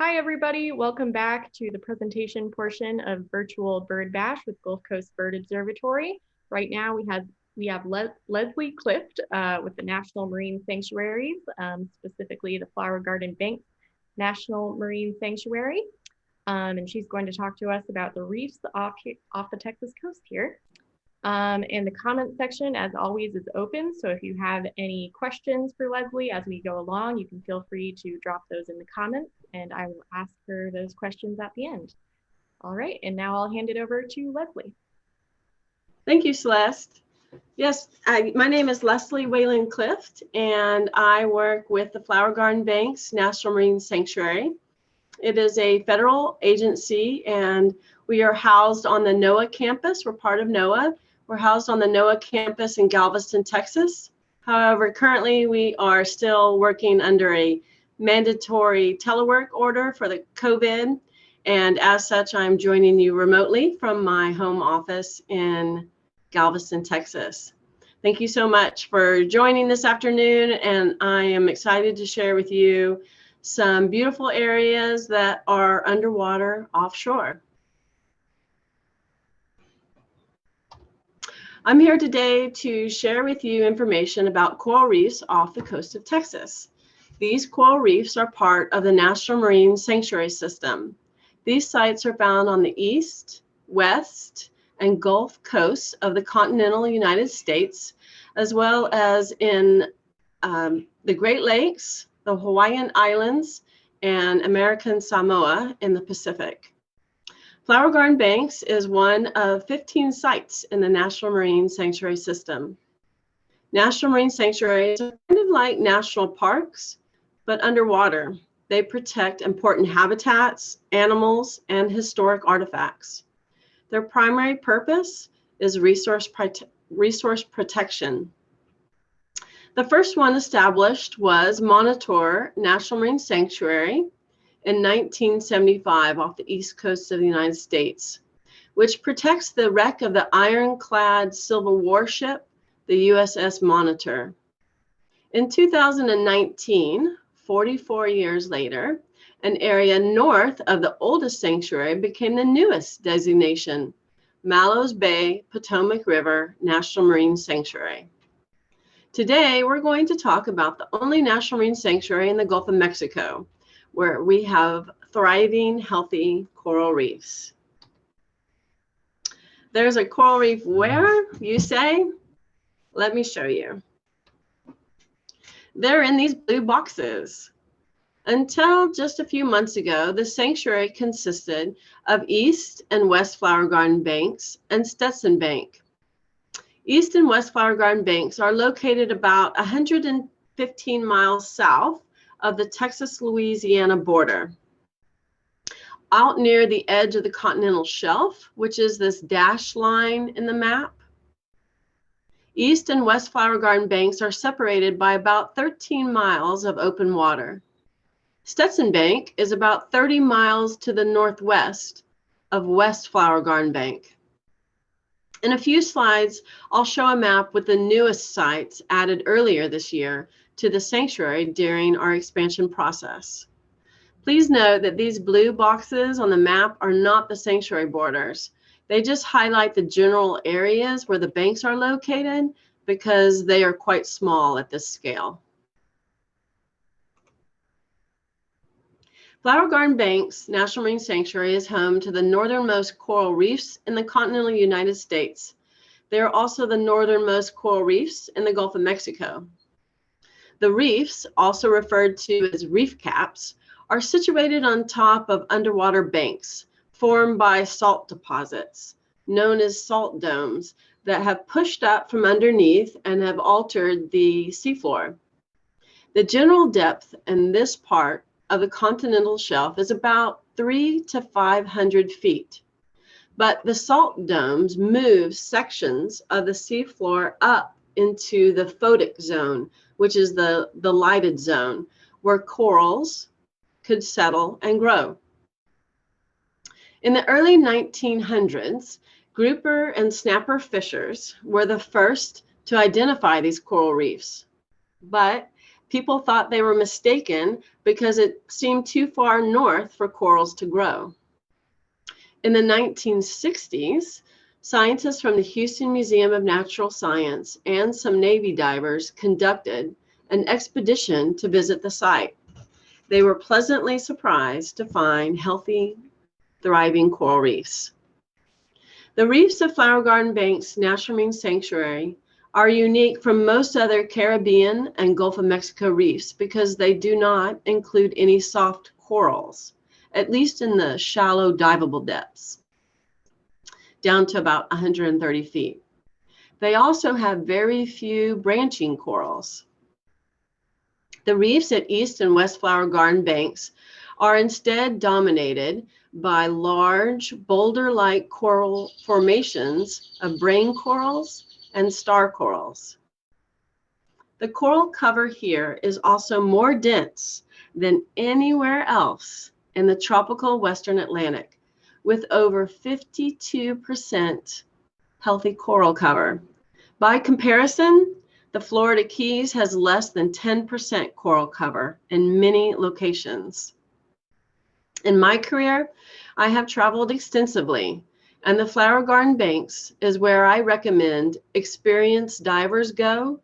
Hi, everybody. Welcome back to the presentation portion of Virtual Bird Bash with Gulf Coast Bird Observatory. Right now, we have Leslie Clift with the National Marine Sanctuaries, specifically the Flower Garden Bank National Marine Sanctuary. And she's going to talk to us about the reefs off the Texas coast here. And the comment section, as always, is open. So if you have any questions for Leslie as we go along, you can feel free to drop those in the comments, and I will ask her those questions at the end. All right, and now I'll hand it over to Leslie. Thank you, Celeste. Yes, my name is Leslie Whalen Clift, and I work with the Flower Garden Bank's National Marine Sanctuary. It is a federal agency, and we are housed on the NOAA campus. We're part of NOAA. We're housed on the NOAA campus in Galveston, Texas. However, currently we are still working under a mandatory telework order for the COVID. And as such, I'm joining you remotely from my home office in Galveston, Texas. Thank you so much for joining this afternoon. And I am excited to share with you some beautiful areas that are underwater offshore. I'm here today to share with you information about coral reefs off the coast of Texas. These coral reefs are part of the National Marine Sanctuary System. These sites are found on the east, west, and Gulf coasts of the continental United States, as well as in the Great Lakes, the Hawaiian Islands, and American Samoa in the Pacific. Flower Garden Banks is one of 15 sites in the National Marine Sanctuary System. National Marine Sanctuaries are kind of like national parks, but underwater. They protect important habitats, animals, and historic artifacts. Their primary purpose is resource protection. The first one established was Monitor National Marine Sanctuary in 1975 off the east coast of the United States, which protects the wreck of the ironclad Civil War ship, the USS Monitor. In 2019, 44 years later, an area north of the oldest sanctuary became the newest designation, Mallows Bay, Potomac River National Marine Sanctuary. Today, we're going to talk about the only National Marine Sanctuary in the Gulf of Mexico, where we have thriving, healthy coral reefs. There's a coral reef where, you say? Let me show you. They're in these blue boxes. Until just a few months ago, the sanctuary consisted of East and West Flower Garden Banks and Stetson Bank. East and West Flower Garden Banks are located about 115 miles south of the Texas-Louisiana border. Out near the edge of the continental shelf, which is this dashed line in the map, East and West Flower Garden Banks are separated by about 13 miles of open water. Stetson Bank is about 30 miles to the northwest of West Flower Garden Bank. In a few slides, I'll show a map with the newest sites added earlier this year to the sanctuary during our expansion process. Please note that these blue boxes on the map are not the sanctuary borders. They just highlight the general areas where the banks are located because they are quite small at this scale. Flower Garden Banks National Marine Sanctuary is home to the northernmost coral reefs in the continental United States. They are also the northernmost coral reefs in the Gulf of Mexico. The reefs, also referred to as reef caps, are situated on top of underwater banks formed by salt deposits, known as salt domes, that have pushed up from underneath and have altered the seafloor. The general depth in this part of the continental shelf is about 300 to 500 feet, but the salt domes move sections of the seafloor up into the photic zone, which is the lighted zone, where corals could settle and grow. In the early 1900s, grouper and snapper fishers were the first to identify these coral reefs. But People thought they were mistaken because it seemed too far north for corals to grow. In the 1960s, scientists from the Houston Museum of Natural Science and some Navy divers conducted an expedition to visit the site. They were pleasantly surprised to find healthy, thriving coral reefs. The reefs of Flower Garden Bank's National Marine Sanctuary are unique from most other Caribbean and Gulf of Mexico reefs because they do not include any soft corals, at least in the shallow diveable depths, down to about 130 feet. They also have very few branching corals. The reefs at East and West Flower Garden Banks are instead dominated by large boulder-like coral formations of brain corals and star corals. The coral cover here is also more dense than anywhere else in the tropical Western Atlantic, with over 52% healthy coral cover. By comparison, the Florida Keys has less than 10% coral cover in many locations. In my career, I have traveled extensively, and the Flower Garden Banks is where I recommend experienced divers go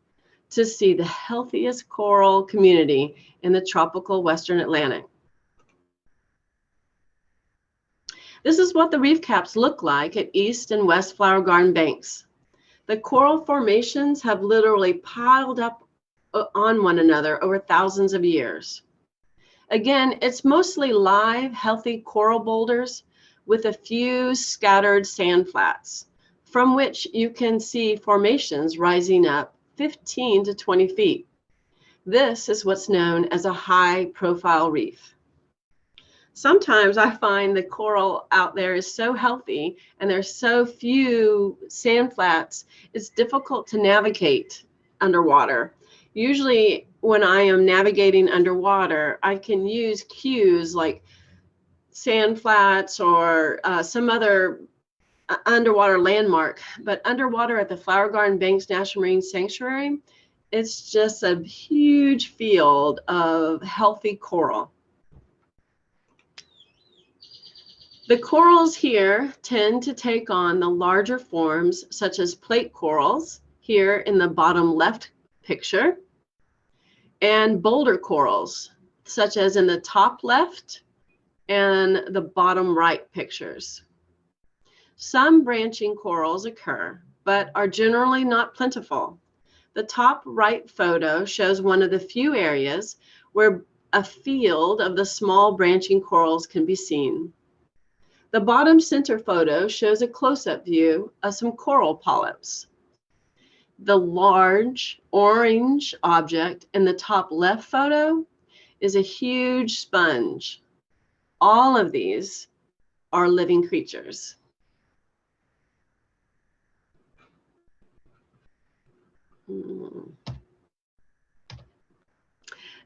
to see the healthiest coral community in the tropical Western Atlantic. This is what the reef caps look like at East and West Flower Garden Banks. The coral formations have literally piled up on one another over thousands of years. Again, it's mostly live, healthy coral boulders with a few scattered sand flats, from which you can see formations rising up 15 to 20 feet. This is what's known as a high-profile reef. Sometimes I find the coral out there is so healthy and there's so few sand flats, it's difficult to navigate underwater. Usually when I am navigating underwater, I can use cues like sand flats or some other underwater landmark. But underwater at the Flower Garden Banks National Marine Sanctuary, it's just a huge field of healthy coral. The corals here tend to take on the larger forms, such as plate corals, here in the bottom left picture, and boulder corals, such as in the top left and the bottom right pictures. Some branching corals occur, but are generally not plentiful. The top right photo shows one of the few areas where a field of the small branching corals can be seen. The bottom center photo shows a close-up view of some coral polyps. The large orange object in the top left photo is a huge sponge. All of these are living creatures.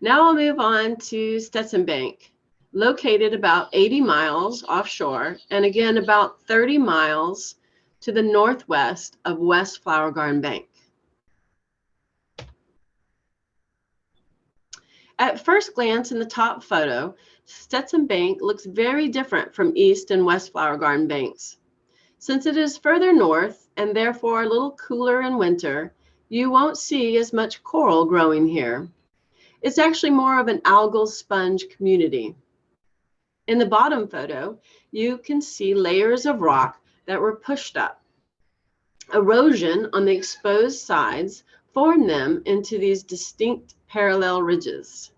Now I'll move on to Stetson Bank, located about 80 miles offshore and again about 30 miles to the northwest of West Flower Garden Bank. At first glance in the top photo, Stetson Bank looks very different from East and West Flower Garden Banks. Since it is further north and therefore a little cooler in winter, you won't see as much coral growing here. It's actually more of an algal sponge community. In the bottom photo, you can see layers of rock that were pushed up. Erosion on the exposed sides formed them into these distinct parallel ridges.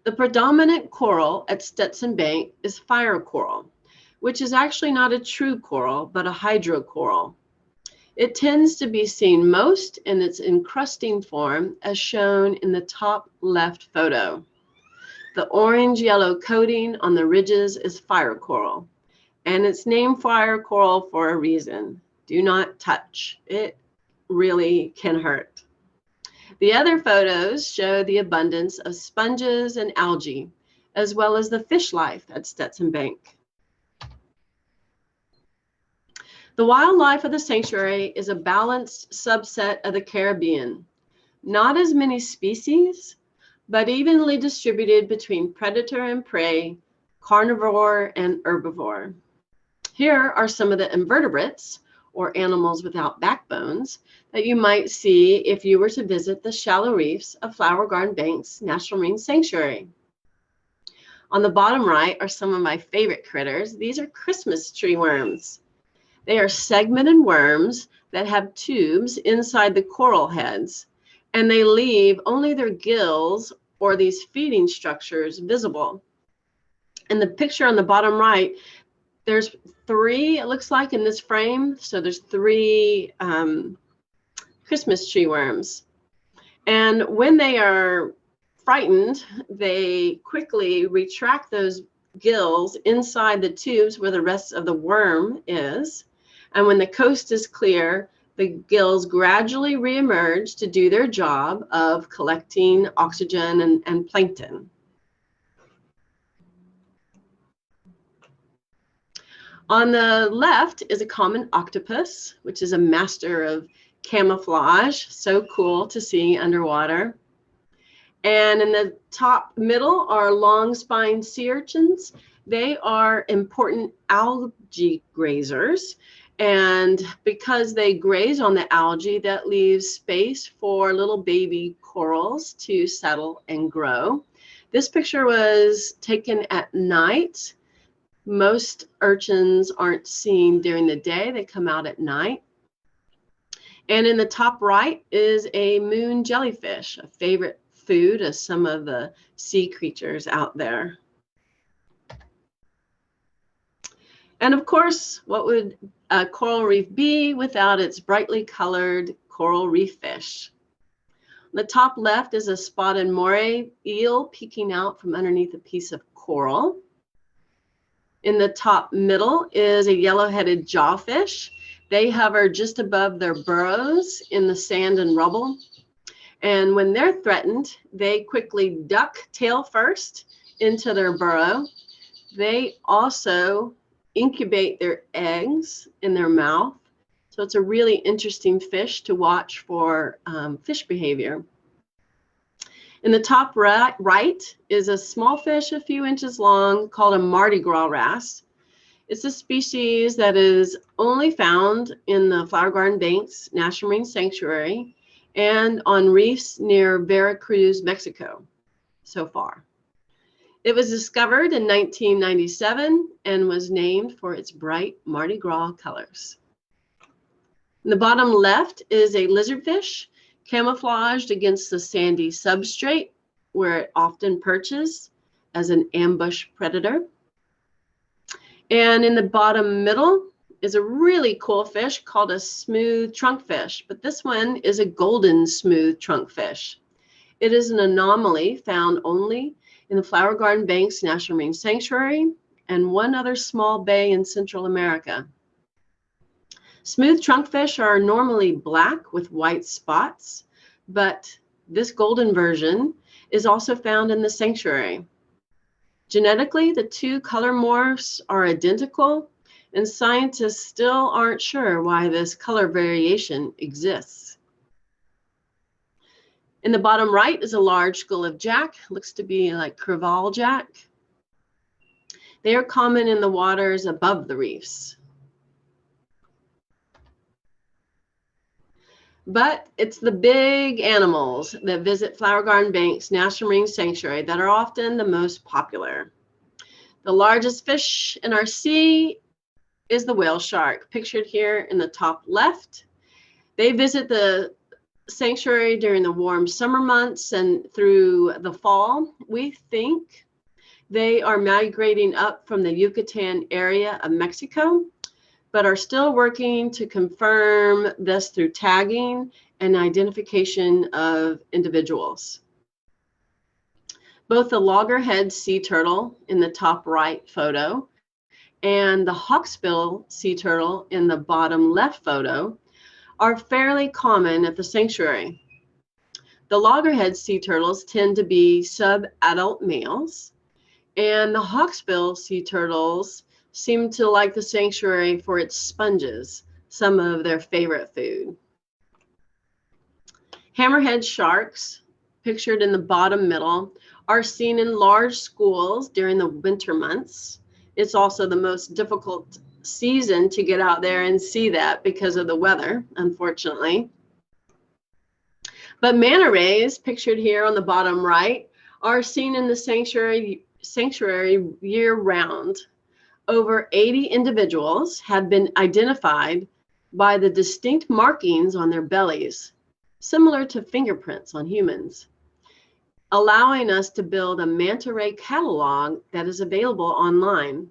The predominant coral at Stetson Bank is fire coral, which is actually not a true coral, but a hydrocoral. It tends to be seen most in its encrusting form, as shown in the top left photo. The orange-yellow coating on the ridges is fire coral, and it's named fire coral for a reason. Do not touch. It really can hurt. The other photos show the abundance of sponges and algae, as well as the fish life at Stetson Bank. The wildlife of the sanctuary is a balanced subset of the Caribbean, Not as many species, but evenly distributed between predator and prey, carnivore and herbivore. Here are some of the invertebrates, or animals without backbones, that you might see if you were to visit the shallow reefs of Flower Garden Bank's National Marine Sanctuary. On the bottom right are some of my favorite critters. These are Christmas tree worms. They are segmented worms that have tubes inside the coral heads, and they leave only their gills or these feeding structures visible. In the picture on the bottom right, there's three, it looks like, in this frame. So there's three Christmas tree worms. And when they are frightened, they quickly retract those gills inside the tubes where the rest of the worm is. And when the coast is clear, the gills gradually reemerge to do their job of collecting oxygen and plankton. On the left is a common octopus, which is a master of camouflage. So cool to see underwater. And in the top middle are long-spined sea urchins. They are important algae grazers. And because they graze on the algae, that leaves space for little baby corals to settle and grow. This picture was taken at night. Most urchins aren't seen during the day. They come out at night. And in the top right is a moon jellyfish, a favorite food of some of the sea creatures out there. And of course, what would a coral reef be without its brightly colored coral reef fish? On the top left is a spotted moray eel peeking out from underneath a piece of coral. In the top middle is a yellow-headed jawfish. They hover just above their burrows in the sand and rubble. And when they're threatened, they quickly duck tail first into their burrow. They also incubate their eggs in their mouth. So it's a really interesting fish to watch for fish behavior. In the top right is a small fish a few inches long called a Mardi Gras wrasse. It's a species that is only found in the Flower Garden Bank's National Marine Sanctuary and on reefs near Veracruz, Mexico, so far. It was discovered in 1997 and was named for its bright Mardi Gras colors. In the bottom left is a lizardfish camouflaged against the sandy substrate where it often perches as an ambush predator. And in the bottom middle is a really cool fish called a smooth trunkfish, but this one is a golden smooth trunkfish. It is an anomaly found only in the Flower Garden Bank's National Marine Sanctuary and one other small bay in Central America. Smooth trunkfish are normally black with white spots, but this golden version is also found in the sanctuary. Genetically, the two color morphs are identical, and scientists still aren't sure why this color variation exists. In the bottom right is a large school of jack, looks to be like crevalle jack. They are common in the waters above the reefs. But it's the big animals that visit Flower Garden Bank's National Marine Sanctuary that are often the most popular. The largest fish in our sea is the whale shark, pictured here in the top left. They visit the sanctuary during the warm summer months and through the fall. We think they are migrating up from the Yucatan area of Mexico, but are still working to confirm this through tagging and identification of individuals. Both the loggerhead sea turtle in the top right photo and the hawksbill sea turtle in the bottom left photo are fairly common at the sanctuary. The loggerhead sea turtles tend to be sub-adult males, and the hawksbill sea turtles seem to like the sanctuary for its sponges, some of their favorite food. Hammerhead sharks, pictured in the bottom middle, are seen in large schools during the winter months. It's also the most difficult season to get out there and see that because of the weather, unfortunately. But manta rays, pictured here on the bottom right, are seen in the sanctuary year-round. Over 80 individuals have been identified by the distinct markings on their bellies, similar to fingerprints on humans, allowing us to build a manta ray catalog that is available online.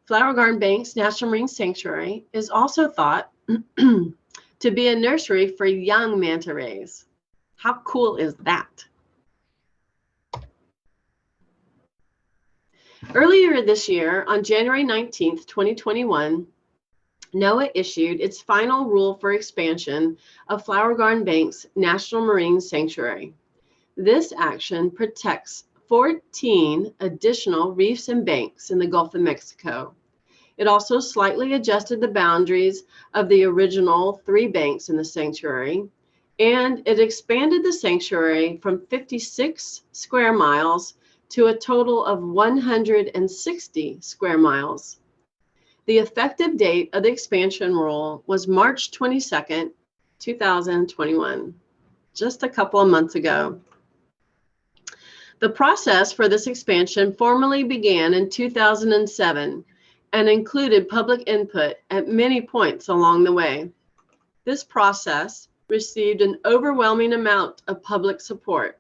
Flower Garden Bank's National Marine Sanctuary is also thought to be a nursery for young manta rays. How cool is that? Earlier this year, on January 19th, 2021, NOAA issued its final rule for expansion of Flower Garden Bank's National Marine Sanctuary. This action protects 14 additional reefs and banks in the Gulf of Mexico. It also slightly adjusted the boundaries of the original 3 banks in the sanctuary, and it expanded the sanctuary from 56 square miles to a total of 160 square miles. The effective date of the expansion rule was March 22nd, 2021, just a couple of months ago. The process for this expansion formally began in 2007 and included public input at many points along the way. This process received an overwhelming amount of public support.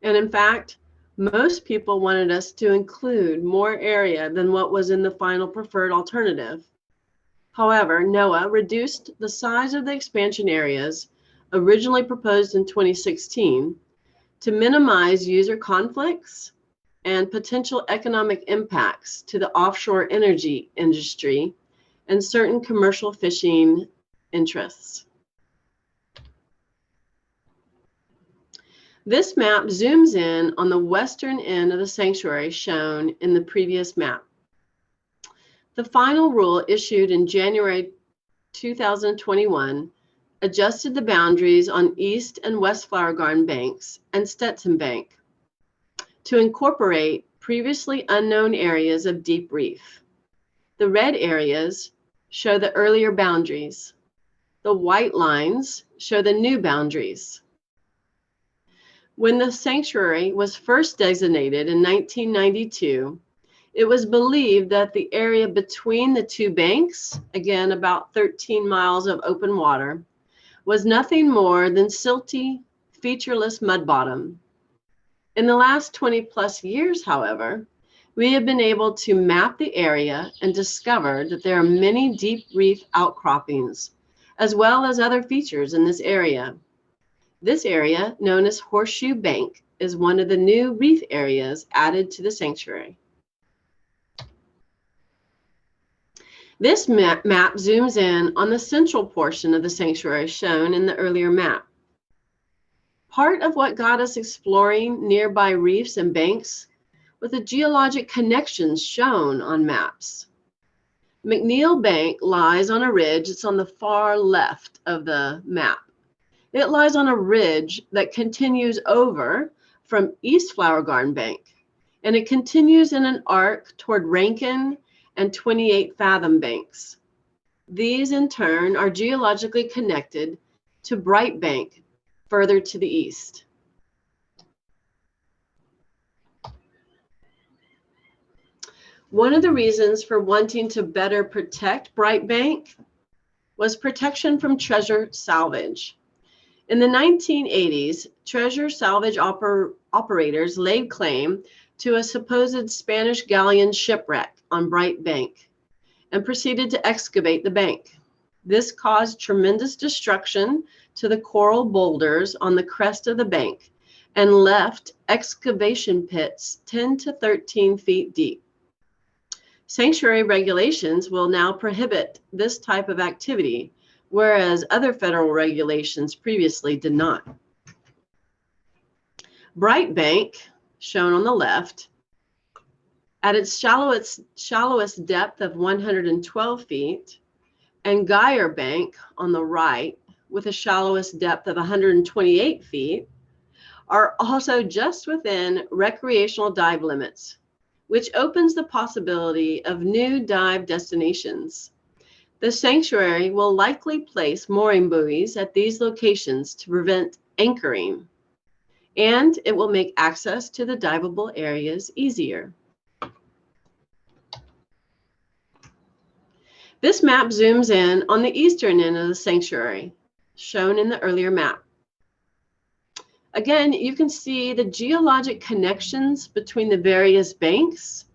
And in fact, most people wanted us to include more area than what was in the final preferred alternative. However, NOAA reduced the size of the expansion areas originally proposed in 2016 to minimize user conflicts and potential economic impacts to the offshore energy industry and certain commercial fishing interests. This map zooms in on the western end of the sanctuary shown in the previous map. The final rule issued in January 2021 adjusted the boundaries on East and West Flower Garden Banks and Stetson Bank to incorporate previously unknown areas of deep reef. The red areas show the earlier boundaries. The white lines show the new boundaries. When the sanctuary was first designated in 1992, it was believed that the area between the 2 banks, again about 13 miles of open water, was nothing more than silty, featureless mud bottom. In the last 20 plus years, however, we have been able to map the area and discover that there are many deep reef outcroppings, as well as other features in this area. This area, known as Horseshoe Bank, is one of the new reef areas added to the sanctuary. This map zooms in on the central portion of the sanctuary shown in the earlier map. Part of what got us exploring nearby reefs and banks was the geologic connections shown on maps. McNeil Bank lies on a ridge. It's on the far left of the map. It lies on a ridge that continues over from East Flower Garden Bank, and it continues in an arc toward Rankin and 28 Fathom Banks. These, in turn, are geologically connected to Bright Bank, further to the east. One of the reasons for wanting to better protect Bright Bank was protection from treasure salvage. In the 1980s, treasure salvage operators laid claim to a supposed Spanish galleon shipwreck on Bright Bank and proceeded to excavate the bank. This caused tremendous destruction to the coral boulders on the crest of the bank and left excavation pits 10 to 13 feet deep. Sanctuary regulations will now prohibit this type of activity, whereas other federal regulations previously did not. Bright Bank, shown on the left, at its shallowest depth of 112 feet, and Geyer Bank on the right, with the shallowest depth of 128 feet, are also just within recreational dive limits, which opens the possibility of new dive destinations. The sanctuary will likely place mooring buoys at these locations to prevent anchoring, and it will make access to the diveable areas easier. This map zooms in on the eastern end of the sanctuary, shown in the earlier map. Again, you can see the geologic connections between the various banks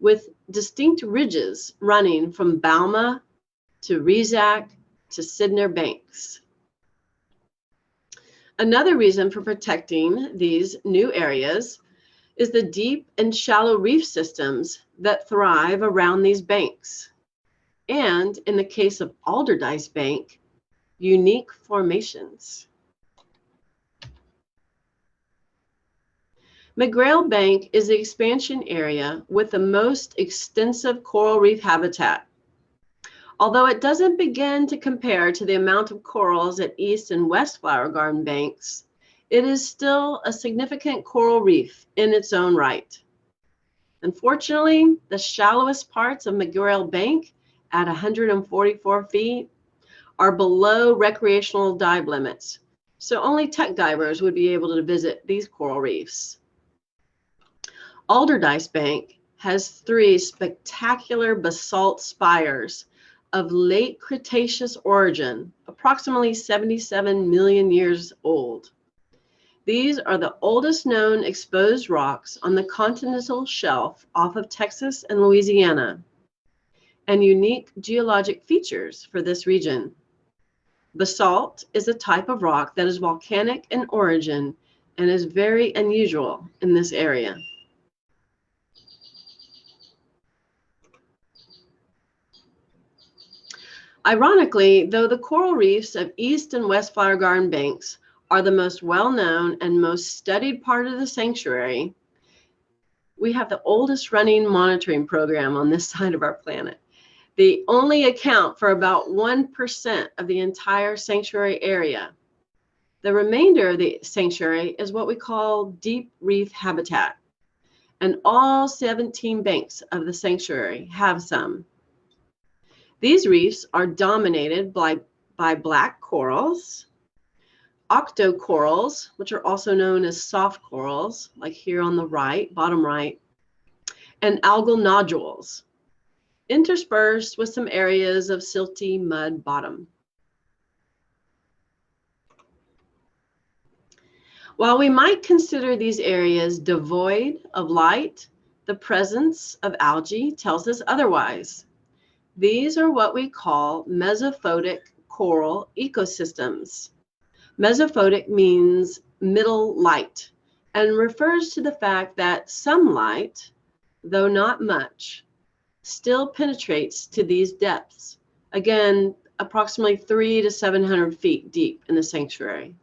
with distinct ridges running from Balma to Rezac to Sydnor Banks. Another reason for protecting these new areas is the deep and shallow reef systems that thrive around these banks. And in the case of Alderdice Bank, unique formations. McGrail Bank is the expansion area with the most extensive coral reef habitat. Although it doesn't begin to compare to the amount of corals at East and West Flower Garden banks, it is still a significant coral reef in its own right. Unfortunately, the shallowest parts of McGrail Bank at 144 feet are below recreational dive limits, so only tech divers would be able to visit these coral reefs. Alderdice Bank has 3 spectacular basalt spires of late Cretaceous origin, approximately 77 million years old. These are the oldest known exposed rocks on the continental shelf off of Texas and Louisiana, and unique geologic features for this region. Basalt is a type of rock that is volcanic in origin and is very unusual in this area. Ironically, though the coral reefs of East and West Flower Garden banks are the most well-known and most studied part of the sanctuary, we have the oldest running monitoring program on this side of our planet. They only account for about 1% of the entire sanctuary area. The remainder of the sanctuary is what we call deep reef habitat, and all 17 banks of the sanctuary have some. These reefs are dominated by black corals, octocorals, which are also known as soft corals, like here on the right, bottom right, and algal nodules, interspersed with some areas of silty mud bottom. While we might consider these areas devoid of light, the presence of algae tells us otherwise. These are what we call mesophotic coral ecosystems. Mesophotic means middle light and refers to the fact that some light, though not much, still penetrates to these depths. Again, approximately 300 to 700 feet deep in the sanctuary.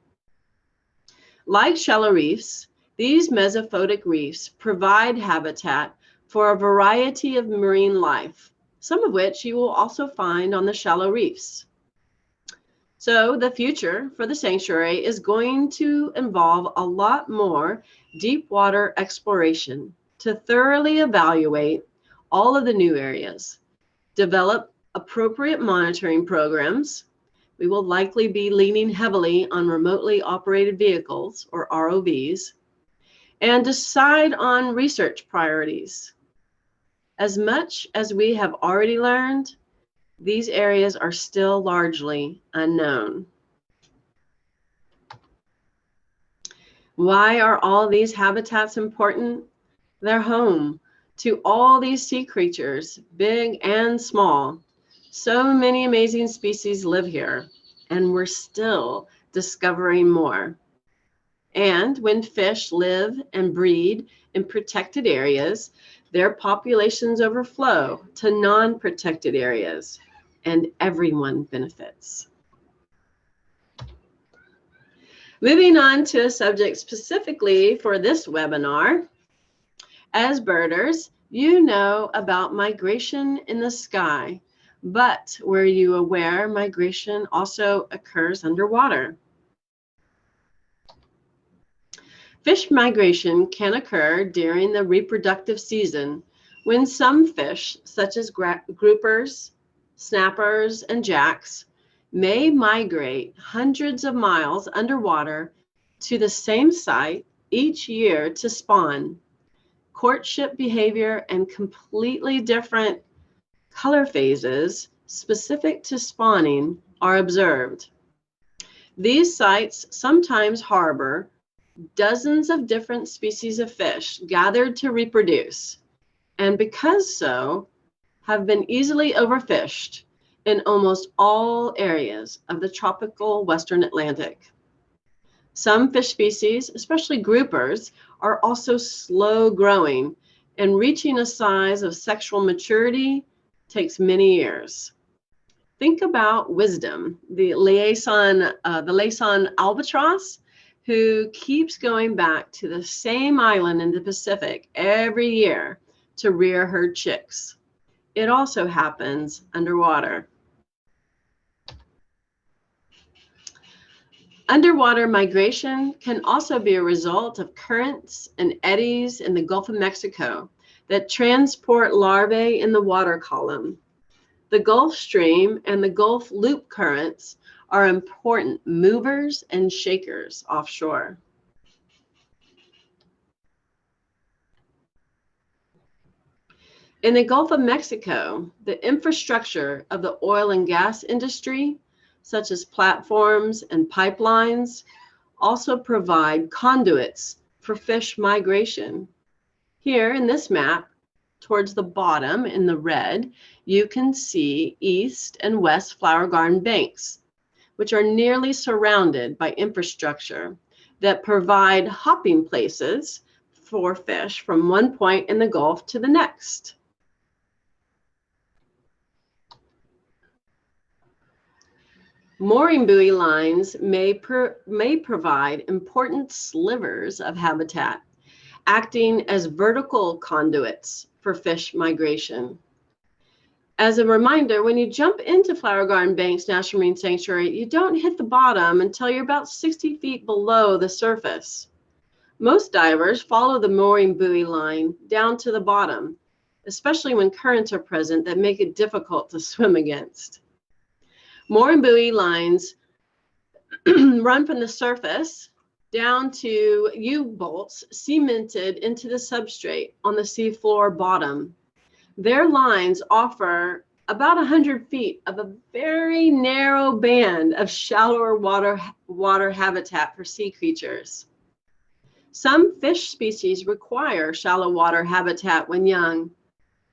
Like shallow reefs, these mesophotic reefs provide habitat for a variety of marine life, some of which you will also find on the shallow reefs. So the future for the sanctuary is going to involve a lot more deep water exploration to thoroughly evaluate all of the new areas, develop appropriate monitoring programs. We will likely be leaning heavily on remotely operated vehicles, or ROVs, and decide on research priorities. As much as we have already learned, these areas are still largely unknown. Why are all these habitats important? They're home to all these sea creatures, big and small. So many amazing species live here, and we're still discovering more. And when fish live and breed in protected areas, their populations overflow to non-protected areas, and everyone benefits. Moving on to a subject specifically for this webinar. As birders, you know about migration in the sky, But were you aware migration also occurs underwater? Fish migration can occur during the reproductive season when some fish, such as groupers, snappers, and jacks, may migrate hundreds of miles underwater to the same site each year to spawn. Courtship behavior and completely different color phases specific to spawning are observed. These sites sometimes harbor dozens of different species of fish gathered to reproduce, and because so, have been easily overfished in almost all areas of the tropical Western Atlantic. Some fish species, especially groupers, are also slow growing, and reaching a size of sexual maturity takes many years. Think about Wisdom, the liaison albatross, who keeps going back to the same island in the Pacific every year to rear her chicks. It also happens underwater. Underwater migration can also be a result of currents and eddies in the Gulf of Mexico that transport larvae in the water column. The Gulf Stream and the Gulf Loop currents are important movers and shakers offshore. In the Gulf of Mexico, the infrastructure of the oil and gas industry, such as platforms and pipelines, also provide conduits for fish migration. Here in this map, towards the bottom in the red, you can see East and West Flower Garden banks, which are nearly surrounded by infrastructure that provide hopping places for fish from one point in the Gulf to the next. Mooring buoy lines may provide important slivers of habitat, acting as vertical conduits for fish migration. As a reminder, when you jump into Flower Garden Banks National Marine Sanctuary, you don't hit the bottom until you're about 60 feet below the surface. Most divers follow the mooring buoy line down to the bottom, especially when currents are present that make it difficult to swim against. Mooring buoy lines run from the surface down to U-bolts cemented into the substrate on the seafloor bottom. Their lines offer about 100 feet of a very narrow band of shallower water habitat for sea creatures. Some fish species require shallow water habitat when young,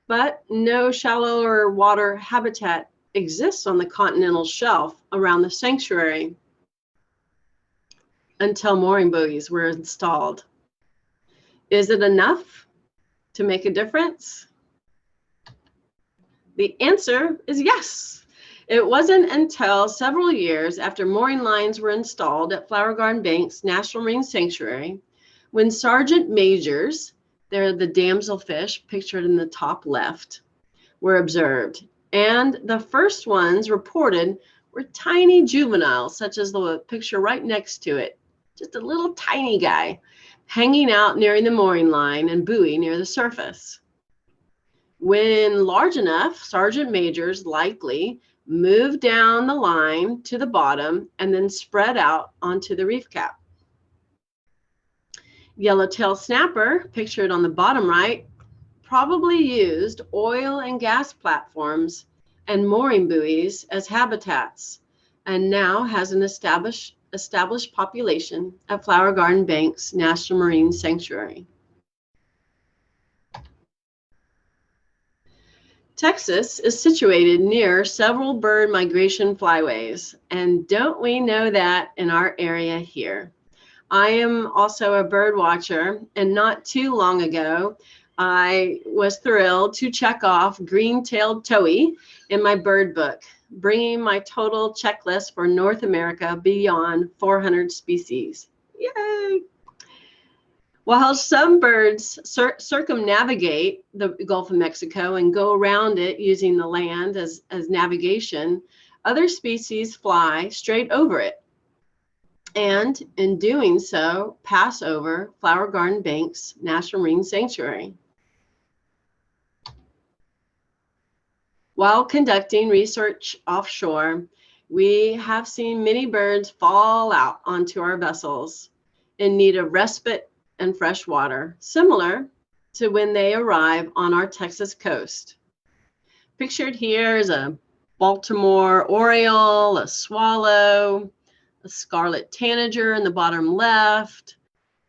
but no shallower water habitat exists on the continental shelf around the sanctuary until mooring buoys were installed. Is it enough to make a difference? The answer is yes. It wasn't until several years after mooring lines were installed at Flower Garden Banks National Marine Sanctuary when sergeant majors, they're the damselfish pictured in the top left, were observed. And the first ones reported were tiny juveniles, such as the picture right next to it, just a little tiny guy hanging out near the mooring line and buoy near the surface. When large enough, sergeant majors likely moved down the line to the bottom and then spread out onto the reef cap. Yellowtail snapper, pictured on the bottom right, probably used oil and gas platforms and mooring buoys as habitats, and now has an established population at Flower Garden Banks National Marine Sanctuary. Texas is situated near several bird migration flyways, and don't we know that in our area here? I am also a bird watcher, and not too long ago, I was thrilled to check off green-tailed towhee in my bird book, bringing my total checklist for North America beyond 400 species. Yay! While some birds circumnavigate the Gulf of Mexico and go around it using the land as navigation, other species fly straight over it, and in doing so, pass over Flower Garden Bank's National Marine Sanctuary. While conducting research offshore, we have seen many birds fall out onto our vessels in need of respite and fresh water, similar to when they arrive on our Texas coast. Pictured here is a Baltimore oriole, a swallow, a scarlet tanager in the bottom left,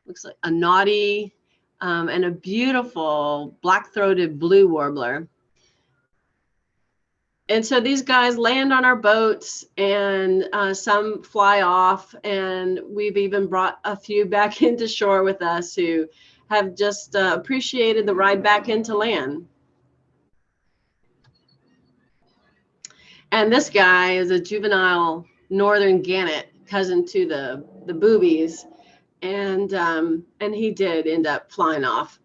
looks like a noddy, and a beautiful black-throated blue warbler. And so these guys land on our boats, and some fly off, and we've even brought a few back into shore with us who have just appreciated the ride back into land. And this guy is a juvenile northern gannet, cousin to the boobies, and he did end up flying off.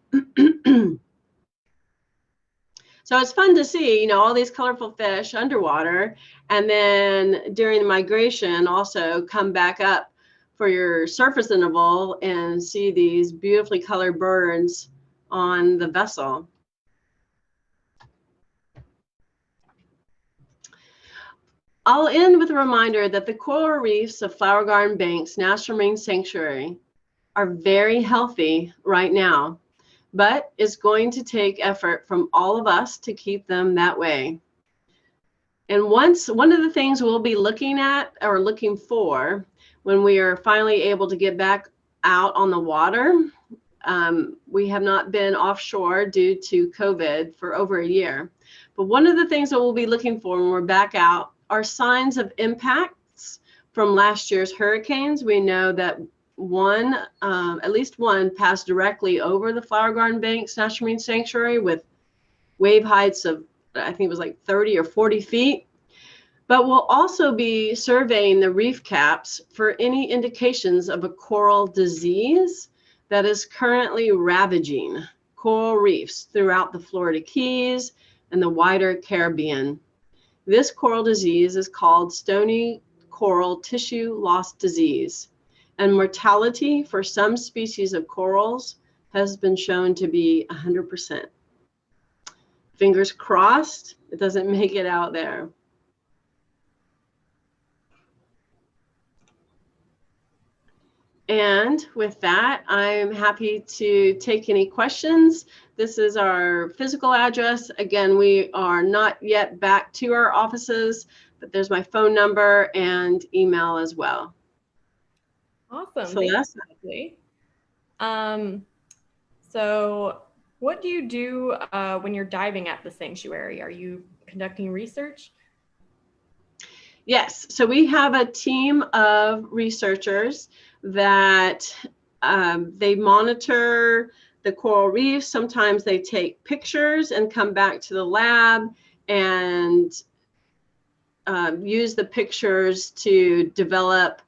So it's fun to see, you know, all these colorful fish underwater, and then during the migration also come back up for your surface interval and see these beautifully colored birds on the vessel. I'll end with a reminder that the coral reefs of Flower Garden Bank's National Marine Sanctuary are very healthy right now, but it's going to take effort from all of us to keep them that way. And one of the things we'll be looking at or looking for when we are finally able to get back out on the water, we have not been offshore due to COVID for over a year. But one of the things that we'll be looking for when we're back out are signs of impacts from last year's hurricanes. We know that at least one passed directly over the Flower Garden Bank's National Marine Sanctuary with wave heights of, I think it was like 30 or 40 feet. But we'll also be surveying the reef caps for any indications of a coral disease that is currently ravaging coral reefs throughout the Florida Keys and the wider Caribbean. This coral disease is called stony coral tissue loss disease, and mortality for some species of corals has been shown to be 100%. Fingers crossed, it doesn't make it out there. And with that, I'm happy to take any questions. This is our physical address. Again, we are not yet back to our offices, but there's my phone number and email as well. Awesome. Celeste? So what do you do when you're diving at the sanctuary? Are you conducting research? Yes. So we have a team of researchers that they monitor the coral reefs. Sometimes they take pictures and come back to the lab and use the pictures to develop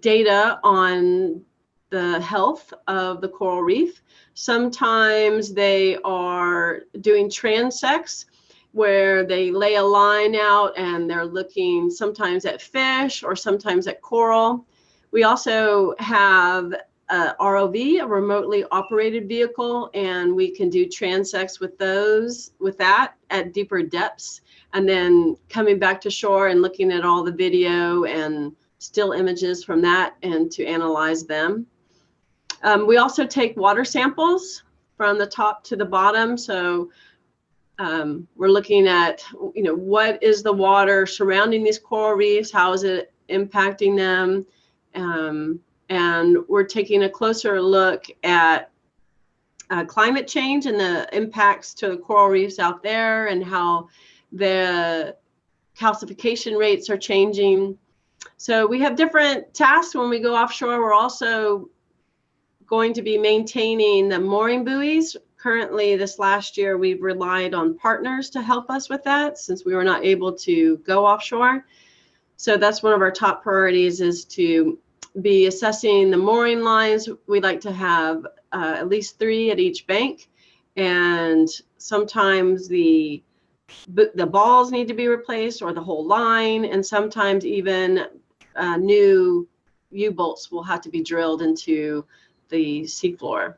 data on the health of the coral reef. Sometimes they are doing transects where they lay a line out and they're looking sometimes at fish or sometimes at coral. We also have a ROV, a remotely operated vehicle, and we can do transects with that at deeper depths, and then coming back to shore and looking at all the video and still images from that and to analyze them. We also take water samples from the top to the bottom. So we're looking at, you know, what is the water surrounding these coral reefs? How is it impacting them? And we're taking a closer look at climate change and the impacts to the coral reefs out there and how the calcification rates are changing. So we have different tasks when we go offshore. We're also going to be maintaining the mooring buoys. Currently, this last year, we've relied on partners to help us with that since we were not able to go offshore. So that's one of our top priorities, is to be assessing the mooring lines. We like to have at least 3 at each bank, and sometimes the balls need to be replaced or the whole line, and sometimes even new U-bolts will have to be drilled into the seafloor,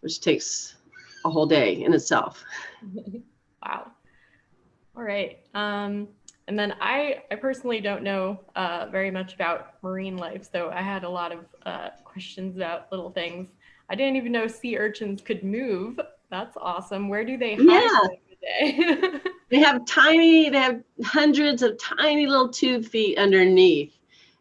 which takes a whole day in itself. Wow. All right. And then I personally don't know very much about marine life, so I had a lot of questions about little things. I didn't even know sea urchins could move. That's awesome. Where do they hide during the day? They have hundreds of tiny little tube feet underneath.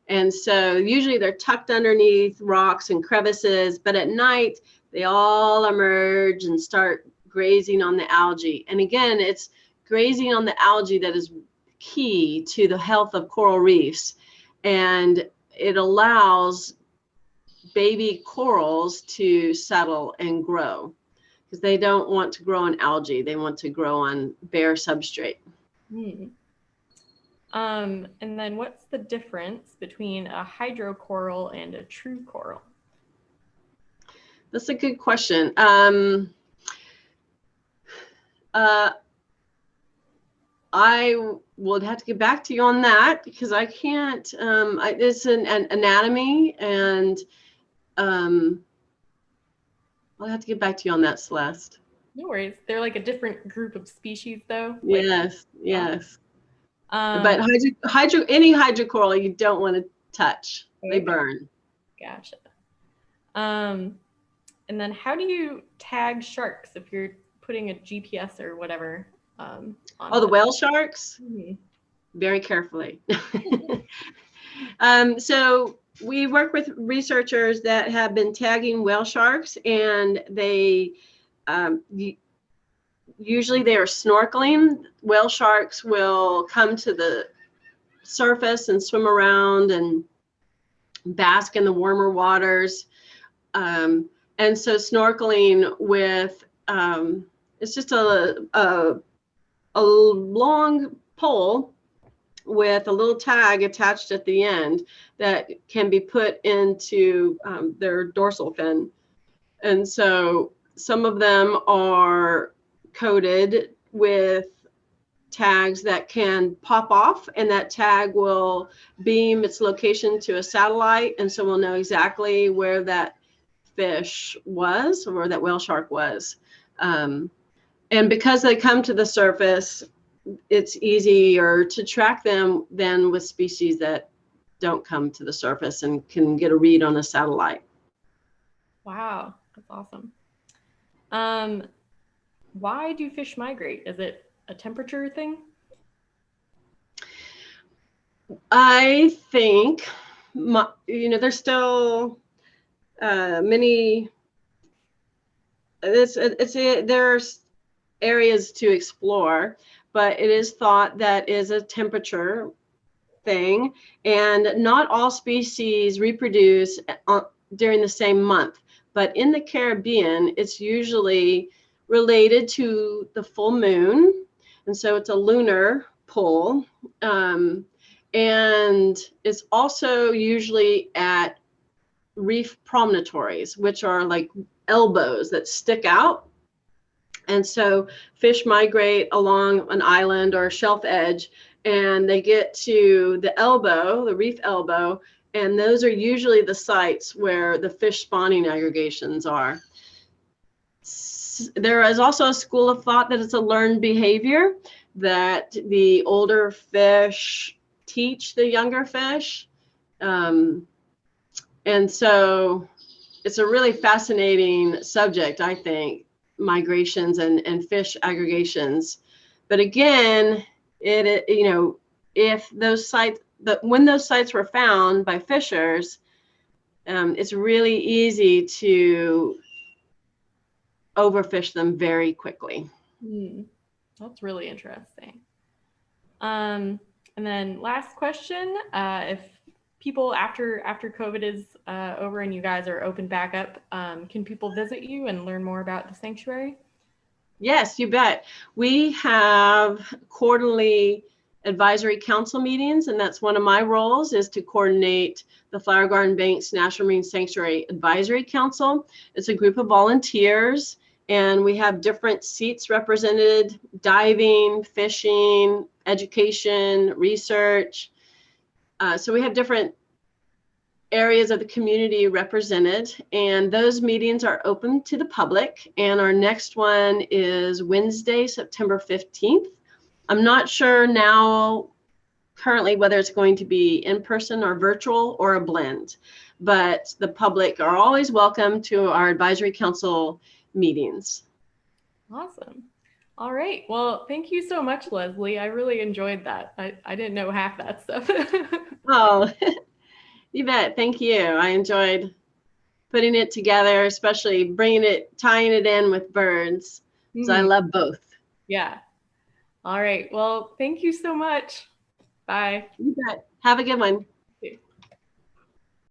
And so usually they're tucked underneath rocks and crevices, but at night they all emerge and start grazing on the algae. And again, it's grazing on the algae that is key to the health of coral reefs. And it allows baby corals to settle and grow, because they don't want to grow on algae. They want to grow on bare substrate. And then what's the difference between a hydrocoral and a true coral? That's a good question. I would have to get back to you on that, because I can't, it's an anatomy, and I'll have to get back to you on that, Celeste. No worries. They're like a different group of species though. Yes, yes. But any hydrocoral you don't want to touch. Okay. They burn. Gotcha. And then how do you tag sharks if you're putting a GPS or whatever on the whale sharks? Mm-hmm. Very carefully. So we work with researchers that have been tagging whale sharks, and they usually they are snorkeling. Whale sharks will come to the surface and swim around and bask in the warmer waters. And so snorkeling with, it's just a long pole with a little tag attached at the end that can be put into their dorsal fin. And so some of them are coated with tags that can pop off, and that tag will beam its location to a satellite, and so we'll know exactly where that fish was, or where that whale shark was. And because they come to the surface, it's easier to track them than with species that don't come to the surface and can get a read on a satellite. Wow, that's awesome. Why do fish migrate? Is it a temperature thing? I think, there's still many. There's areas to explore, but it is thought that is a temperature thing, and not all species reproduce during the same month. But in the Caribbean, it's usually related to the full moon, and so it's a lunar pull, and it's also usually at reef promontories, which are like elbows that stick out. And so fish migrate along an island or a shelf edge, and they get to the elbow, the reef elbow, and those are usually the sites where the fish spawning aggregations are. There is also a school of thought that it's a learned behavior, that the older fish teach the younger fish. And so it's a really fascinating subject, I think, migrations and fish aggregations. But again, if those sites, when those sites were found by fishers, it's really easy to overfish them very quickly. That's really interesting. And then last question, if people after COVID is over and you guys are open back up, can people visit you and learn more about the sanctuary? Yes, you bet. We have quarterly advisory council meetings, and that's one of my roles, is to coordinate the Flower Garden Bank's National Marine Sanctuary Advisory Council. It's a group of volunteers, and we have different seats represented: diving, fishing, education, research. So we have different areas of the community represented, and those meetings are open to the public. And our next one is Wednesday, September 15th. I'm not sure now currently whether it's going to be in person or virtual or a blend, but the public are always welcome to our advisory council meetings. Awesome. All right. Well, thank you so much, Leslie. I really enjoyed that. I didn't know half that stuff. Oh, you bet. Thank you. I enjoyed putting it together, especially tying it in with birds, because I love both. Yeah. All right. Well, thank you so much. Bye. You bet. Have a good one.